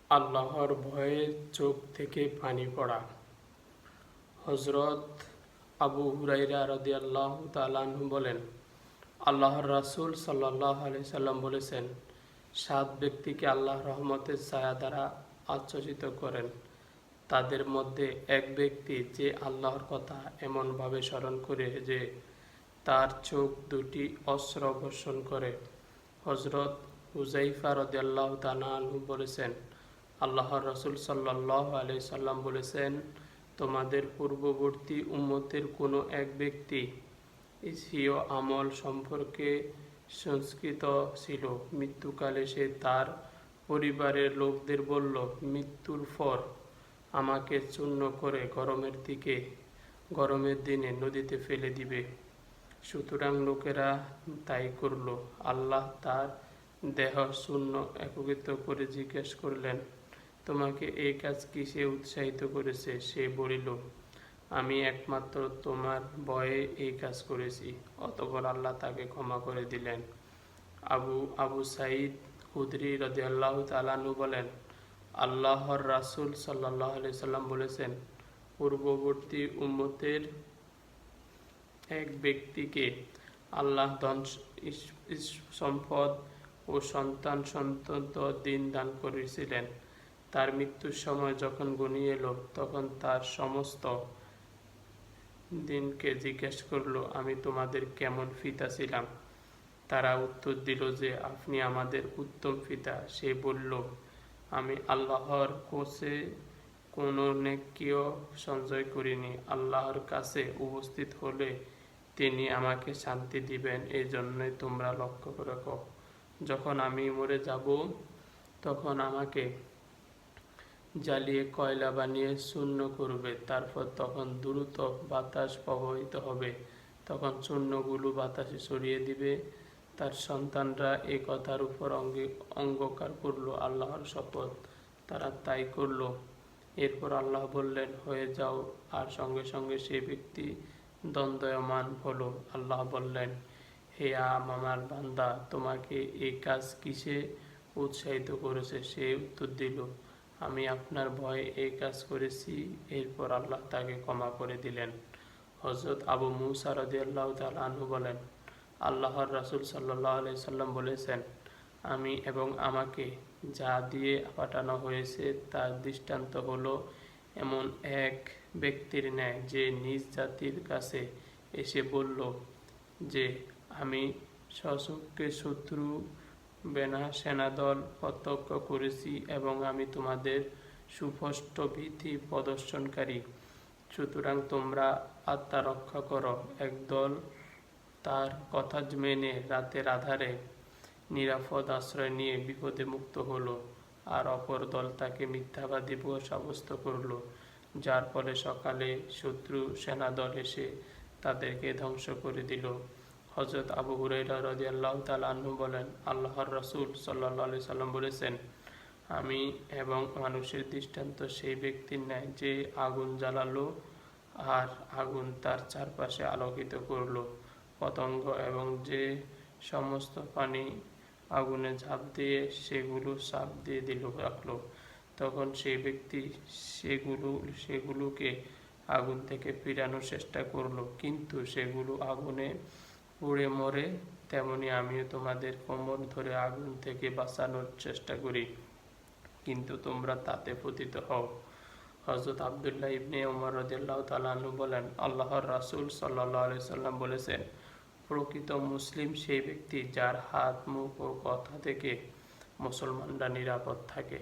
আল্লাহর ভয়ে চোখ থেকে পানি পড়া। হযরত আবু হুরায়রা রাদিয়াল্লাহু তাআলা আনহু বলেন, আল্লাহর রাসূল সাল্লাল্লাহু আলাইহি সাল্লাম বলেছেন, 7 ব্যক্তিকে আল্লাহর রহমতের ছায়া দ্বারা আচ্ছাদিত করেন। তাদের মধ্যে এক ব্যক্তি যে আল্লাহর কথা এমনভাবে স্মরণ করে যে তার চোখ দুটি অশ্রু বর্ষণ করে। হযরত হুযায়ফা রাদিয়াল্লাহু তাআলা আনহু বলেছেন, আল্লাহর রাসূল সাল্লাল্লাহু আলাইহি সাল্লাম বলেছেন, তোমাদের পূর্ববর্তী উম্মতের কোনো এক ব্যক্তি স্বীয় আমল সম্পর্কে সংস্কৃত ছিল। মৃত্যুকালে সে তার পরিবারের লোকদের বলল, মৃত্যুর পর আমাকে চূর্ণ করে গরমের দিনে নদীতে ফেলে দিবে। সুতরাং লোকেরা তাই করল। আল্লাহ তার দেহ চূর্ণ একত্রিত করে জিজ্ঞেস করলেন, তোমাকে এই কাজ কিসে উৎসাহিত করেছে? সে বলিল, আমি একমাত্র তোমার ভয়ে এই কাজ করেছি। অতঃপর আল্লাহ তাকে ক্ষমা করে দিলেন। আবু সাঈদ খুদরি রাদিয়াল্লাহু তাআলা আনহু বলেন, আল্লাহর রাসূল সাল্লাল্লাহু আলাইহি সাল্লাম বলেছেন, পূর্ববর্তী উম্মতের এক ব্যক্তিকে আল্লাহ ধন সম্পদ ও সন্তান দান করেছিলেন। তার মৃত্যুর সময় যখন ঘনিয়ে এলো, তখন তার সমস্ত দিনকে জিজ্ঞেস করলো, আমি তোমাদের কেমন পিতা ছিলাম? তারা উত্তর দিল যে, আপনি আমাদের উত্তম পিতা। সে বলল, আমি আল্লাহর কাছে কোনো নেকিও সঞ্চয় করিনি। আল্লাহর কাছে উপস্থিত হলে তিনি আমাকে শান্তি দিবেন, এই জন্যই তোমরা লক্ষ্য রাখো। যখন আমি মরে যাব, তখন আমাকে জ্বালিয়ে কয়লা বানিয়ে চূর্ণ করবে। তারপর তখন দ্রুত বাতাস প্রবাহিত হবে, তখন চূর্ণগুলো বাতাসে ছড়িয়ে দিবে। তার সন্তানরা এ কথার উপর অঙ্গীকার করল, আল্লাহর শপথ, তারা তাই করল। এরপর আল্লাহ বললেন, হয়ে যাও, আর সঙ্গে সঙ্গে সেই ব্যক্তি দণ্ডায়মান হলো। আল্লাহ বললেন, হে আমার বান্দা, তোমাকে এই কাজ কিসে উৎসাহিত করেছে? সে উত্তর দিল, আমি আপনার ভয়ে এই কাজ করেছি। এরপর আল্লাহ তাকে ক্ষমা করে দিলেন। হযরত আবু মুসা রাদিয়াল্লাহু তাআলা আনহু বলেন, আল্লাহর রাসূল সাল্লাল্লাহু আলাইহি সাল্লাম বলেছেন, আমি এবং আমাকে যা দিয়ে পাঠানো হয়েছে তার দৃষ্টান্ত হলো এমন এক ব্যক্তির ন্যায় যে নিজ জাতির কাছে এসে বলল যে, আমি স্বচক্ষে শত্রু সেনাদল প্রত্যক্ষ করেছি এবং আমি তোমাদের সুস্পষ্ট ভীতি প্রদর্শনকারী। সুতরাং তোমরা আত্মরক্ষা করো। একদল তার কথা মেনে রাতের আঁধারে নিরাপদ আশ্রয় নিয়ে বিপদে মুক্ত হলো, আর অপর দল তাকে মিথ্যাবাদী সাব্যস্ত করল, যার ফলে সকালে শত্রু সেনাদল এসে তাদেরকে ধ্বংস করে দিল। হযরত আবু হুরায়রা রাদিয়াল্লাহু তাআলা আনহু বলেন, আল্লাহর রাসূল সাল্লাল্লাহু আলাইহি সাল্লাম বলেছেন, আমি এবং মানুষের দৃষ্টান্ত সেই ব্যক্তির ন্যায় যে আগুন জ্বালালো আর আগুন তার চারপাশে আলোকিত করলো। পতঙ্গ এবং যে সমস্ত প্রাণী আগুনে ঝাঁপ দিয়ে সেগুলো চাপ দিয়ে রাখলো, তখন সেই ব্যক্তি সেগুলোকে আগুন থেকে ফিরানোর চেষ্টা করলো, কিন্তু সেগুলো আগুনে পুড়ে মরে। তেমনি আমিও তোমাদের কোমর ধরে আগুন থেকে বাঁচানোর চেষ্টা করি, কিন্তু তোমরা তাতে পতিত হও। হযরত আব্দুল্লাহ ইবনে উমর রাদিয়াল্লাহু তাআলা আনহু বলেন, আল্লাহর রাসূল সাল্লাল্লাহু আলাইহি সাল্লাম বলেছেন, প্রকৃত মুসলিম সেই ব্যক্তি যার হাত, মুখ ও কথা থেকে মুসলমানরা নিরাপদ থাকে।